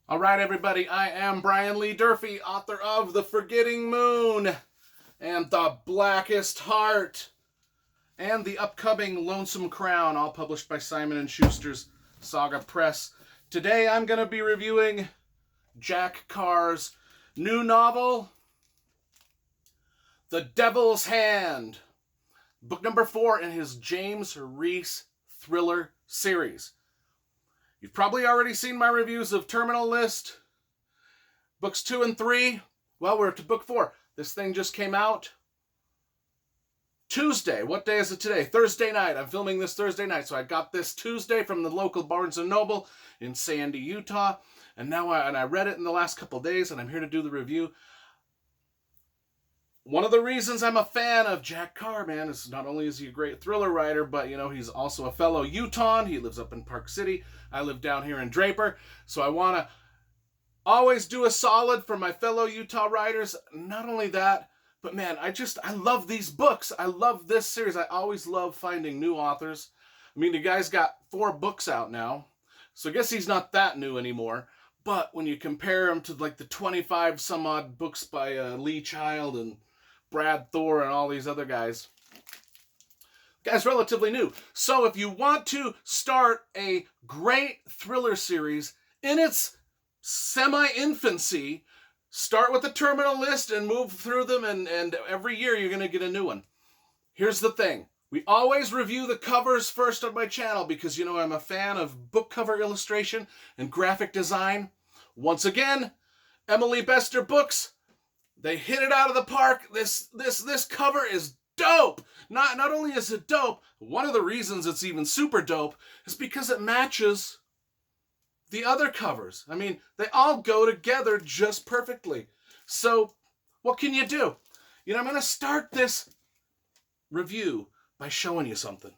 All right, everybody, I am Brian Lee Durfee, author of The Forgetting Moon and The Blackest Heart and the upcoming Lonesome Crown, all published by Simon & Schuster's Saga Press. Today I'm going to be reviewing Jack Carr's new novel, The Devil's Hand, book number 4 in his James Reese thriller series. You've probably already seen my reviews of Terminal List, books 2 and 3. Well, we're to book 4. This thing just came out Tuesday. What day is it today? Thursday night. I'm filming this Thursday night, so I got this Tuesday from the local Barnes & Noble in Sandy, Utah. And now I read it in the last couple days, and I'm here to do the review. One of the reasons I'm a fan of Jack Carr, man, is not only is he a great thriller writer, but, you know, he's also a fellow Utahn. He lives up in Park City. I live down here in Draper. So I want to always do a solid for my fellow Utah writers. Not only that, but, man, I love these books. I love this series. I always love finding new authors. I mean, the guy's got 4 books out now, so I guess he's not that new anymore. But when you compare him to, like, the 25 some odd books by Lee Child and Brad Thor and all these other guys, the guy's relatively new. So if you want to start a great thriller series in its semi-infancy, start with the Terminal List and move through them, and every year you're going to get a new one. Here's the thing. We always review the covers first on my channel because, you know, I'm a fan of book cover illustration and graphic design. Once again, Emily Bester Books, they hit it out of the park. This cover is dope. Not only is it dope, one of the reasons it's even super dope is because it matches the other covers. I mean, they all go together just perfectly. So, what can you do? You know, I'm going to start this review by showing you something.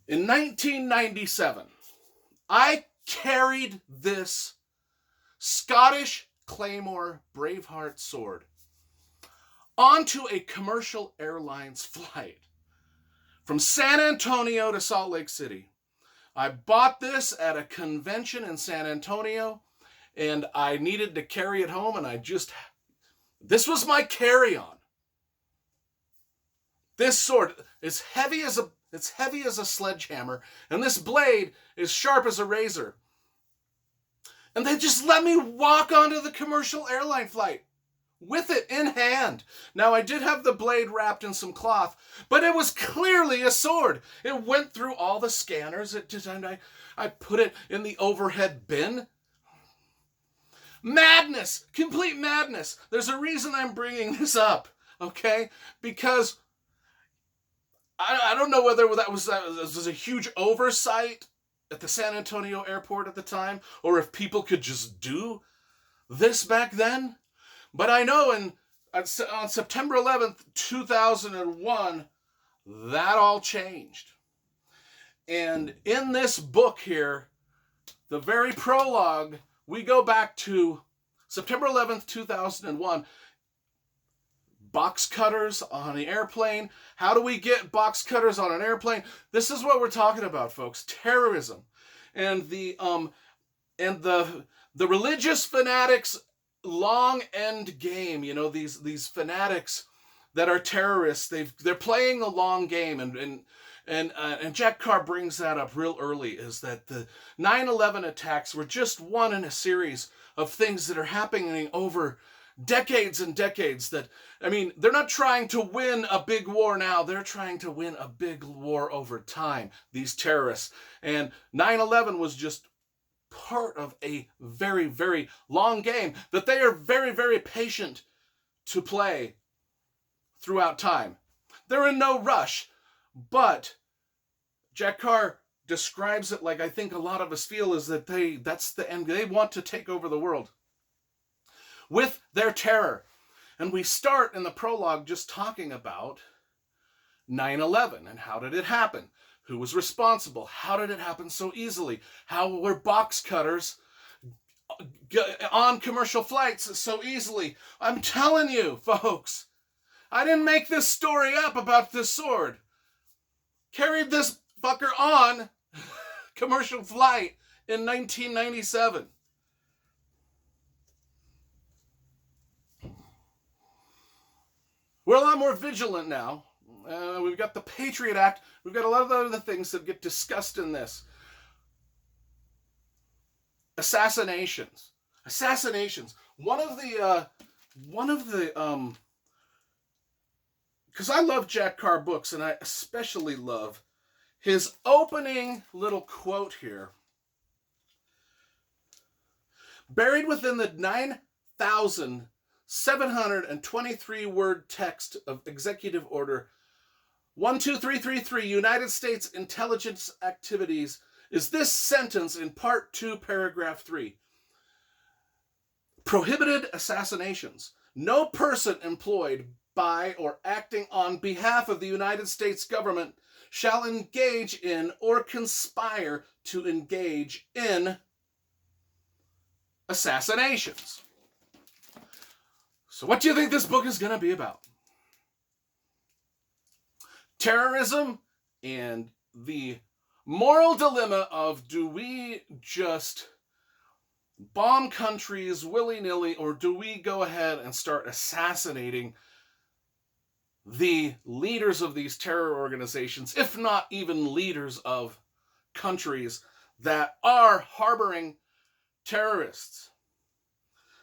In 1997, I carried this Scottish Claymore Braveheart sword onto a commercial airlines flight from San Antonio to Salt Lake City. I bought this at a convention in San Antonio, and I needed to carry it home, and this was my carry-on. This sword is heavy as a sledgehammer, and this blade is sharp as a razor. And they just let me walk onto the commercial airline flight with it in hand. Now, I did have the blade wrapped in some cloth, but it was clearly a sword. It went through all the scanners. I put it in the overhead bin. Madness! Complete madness! There's a reason I'm bringing this up, okay? Because I don't know whether that was a huge oversight at the San Antonio airport at the time, or if people could just do this back then. But I know on September 11th, 2001, that all changed. And in this book here, the very prologue, we go back to September 11th, 2001. Box cutters on the airplane. How do we get box cutters on an airplane? This is what we're talking about, folks. Terrorism. And the religious fanatics' long end game. You know, these fanatics that are terrorists, they're playing a long game, and Jack Carr brings that up real early, is that the 9/11 attacks were just one in a series of things that are happening over decades and decades. That, I mean, they're not trying to win a big war now. They're trying to win a big war over time, these terrorists. And 9/11 was just part of a very, very long game that they are very, very patient to play throughout time. They're in no rush, but Jack Carr describes it like I think a lot of us feel, is that that's the end. They want to take over the world with their terror. And we start in the prologue just talking about 9/11 and how did it happen? Who was responsible? How did it happen so easily? How were box cutters on commercial flights so easily? I'm telling you, folks, I didn't make this story up about this sword. Carried this fucker on commercial flight in 1997. We're a lot more vigilant now. We've got the Patriot Act. We've got a lot of other things that get discussed in this. Assassinations. Assassinations. Because I love Jack Carr books, and I especially love his opening little quote here. Buried within the 9,723 word text of Executive Order 12333, United States Intelligence Activities, is this sentence in Part 2, Paragraph 3. Prohibited assassinations. No person employed by or acting on behalf of the United States government shall engage in or conspire to engage in assassinations. So what do you think this book is going to be about? Terrorism and the moral dilemma of, do we just bomb countries willy-nilly, or do we go ahead and start assassinating the leaders of these terror organizations, if not even leaders of countries that are harboring terrorists?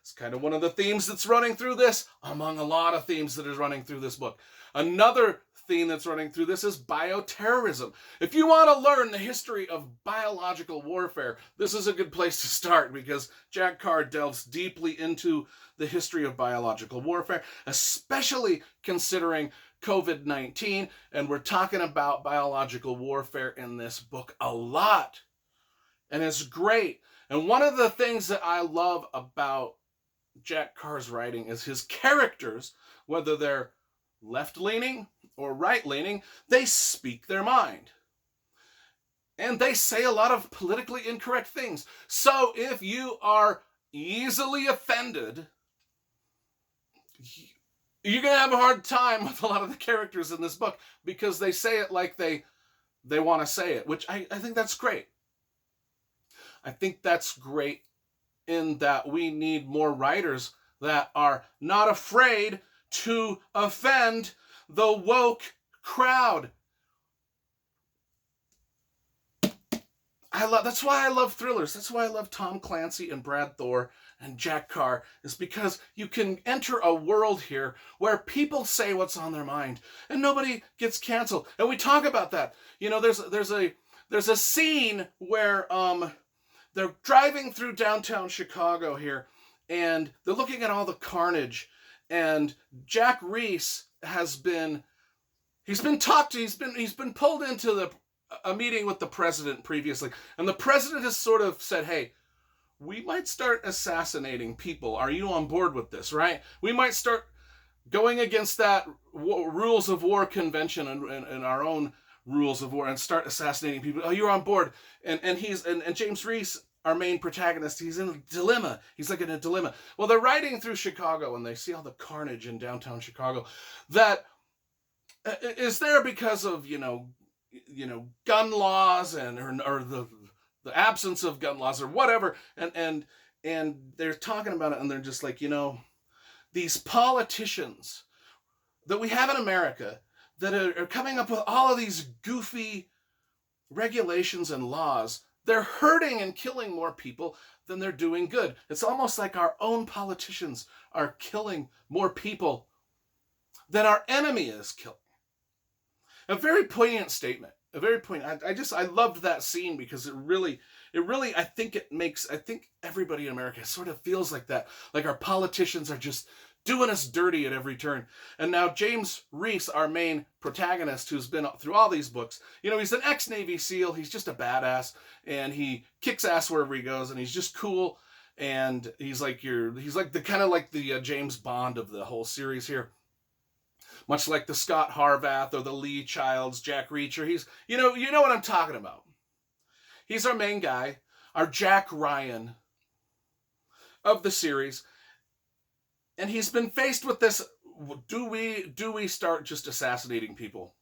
It's kind of one of the themes that's running through this, among a lot of themes that is running through this book. Another theme that's running through this is bioterrorism. If you want to learn the history of biological warfare, this is a good place to start, because Jack Carr delves deeply into the history of biological warfare, especially considering COVID-19, and we're talking about biological warfare in this book a lot, and it's great. And one of the things that I love about Jack Carr's writing is his characters, whether they're left-leaning or right-leaning, they speak their mind. And they say a lot of politically incorrect things. So if you are easily offended, you're going to have a hard time with a lot of the characters in this book, because they say it like they want to say it, which I think that's great. I think that's great in that we need more writers that are not afraid to offend the woke crowd. That's why I love thrillers. That's why I love Tom Clancy and Brad Thor and Jack Carr, is because you can enter a world here where people say what's on their mind and nobody gets canceled. And we talk about that. You know, there's a scene where they're driving through downtown Chicago here, and they're looking at all the carnage, and Jack Reese he's been pulled into a meeting with the president previously, and the president has sort of said, hey, we might start assassinating people. Are you on board with this, right? We might start going against that rules of war convention and our own rules of war and start assassinating people. Oh, you're on board. And James Reese, our main protagonist, he's in a dilemma. He's like in a dilemma. Well, they're riding through Chicago and they see all the carnage in downtown Chicago that is there because of, gun laws or the absence of gun laws or whatever. And they're talking about it, and they're just like, these politicians that we have in America that are coming up with all of these goofy regulations and laws, they're hurting and killing more people than they're doing good. It's almost like our own politicians are killing more people than our enemy is killing. A very poignant statement. A very poignant. I loved that scene because it really, I think everybody in America sort of feels like that. Like our politicians are just doing us dirty at every turn. And now James Reese, our main protagonist, who's been through all these books, he's an ex-Navy SEAL. He's just a badass, and he kicks ass wherever he goes, and he's just cool. And he's like the James Bond of the whole series here. Much like the Scott Harvath or the Lee Childs, Jack Reacher. He's, you know what I'm talking about. He's our main guy, our Jack Ryan of the series. And he's been faced with this, do we start just assassinating people?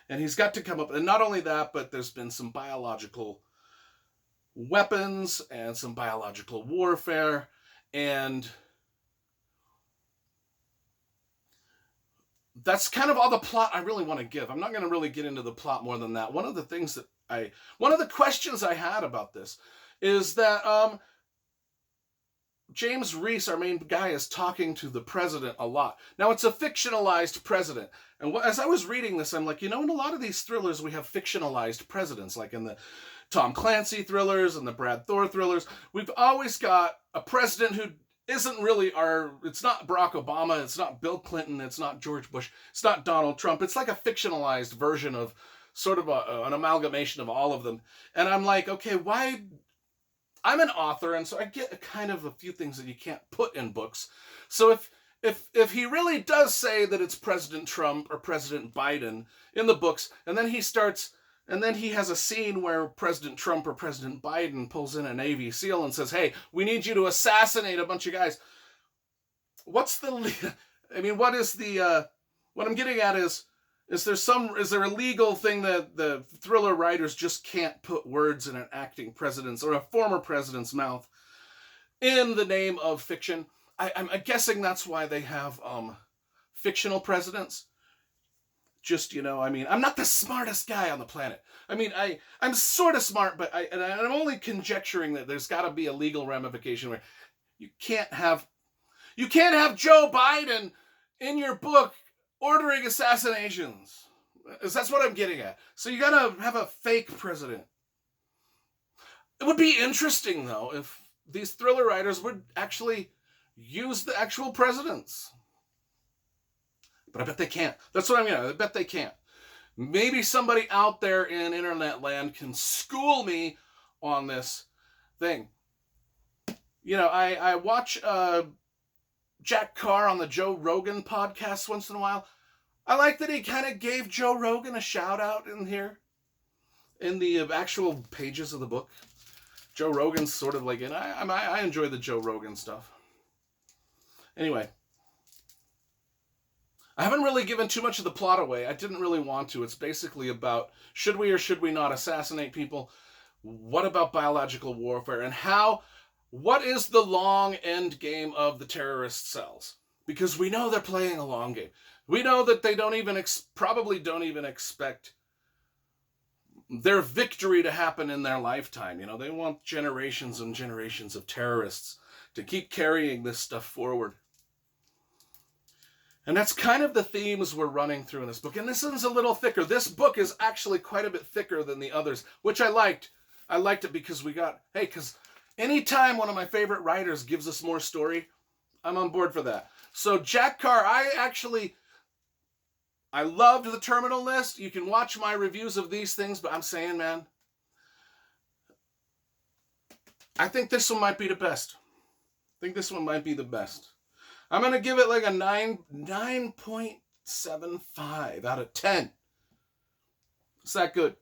And he's got to come up, and not only that, but there's been some biological weapons and some biological warfare, and that's kind of all the plot I really want to give. I'm not going to really get into the plot more than that. One of the questions I had about this is that James Reese, our main guy, is talking to the president a lot. Now, it's a fictionalized president. And as I was reading this, I'm like, in a lot of these thrillers, we have fictionalized presidents, like in the Tom Clancy thrillers and the Brad Thor thrillers. We've always got a president who isn't really it's not Barack Obama, it's not Bill Clinton, it's not George Bush, it's not Donald Trump. It's like a fictionalized version of sort of an amalgamation of all of them. And I'm like, okay, why? I'm an author, and so I get kind of a few things that you can't put in books. So if he really does say that it's President Trump or President Biden in the books, and then he has a scene where President Trump or President Biden pulls in a Navy SEAL and says, "Hey, we need you to assassinate a bunch of guys." What I'm getting at is there a legal thing that the thriller writers just can't put words in an acting president's or a former president's mouth in the name of fiction? I'm guessing that's why they have fictional presidents. Just, I'm not the smartest guy on the planet. I'm sort of smart, but I'm only conjecturing that there's got to be a legal ramification where you can't have Joe Biden in your book ordering assassinations. That's what I'm getting at. So you gotta have a fake president. It would be interesting, though, if these thriller writers would actually use the actual presidents. But I bet they can't. That's what I bet they can't. Maybe somebody out there in internet land can school me on this thing. I watch Jack Carr on the Joe Rogan podcast once in a while. I like that he kind of gave Joe Rogan a shout out in here, in the actual pages of the book. Joe Rogan's sort of like, and I enjoy the Joe Rogan stuff. Anyway, I haven't really given too much of the plot away. I didn't really want to. It's basically about, should we or should we not assassinate people? What about biological warfare? And what is the long end game of the terrorist cells? Because we know they're playing a long game. We know that they probably don't even expect their victory to happen in their lifetime. They want generations and generations of terrorists to keep carrying this stuff forward. And that's kind of the themes we're running through in this book. And this one's a little thicker. This book is actually quite a bit thicker than the others, which I liked. I liked it because because anytime one of my favorite writers gives us more story, I'm on board for that. So Jack Carr, I loved the Terminal List. You can watch my reviews of these things, but I'm saying, man, I think this one might be the best. I'm going to give it like a 9.75 out of 10. It's that good.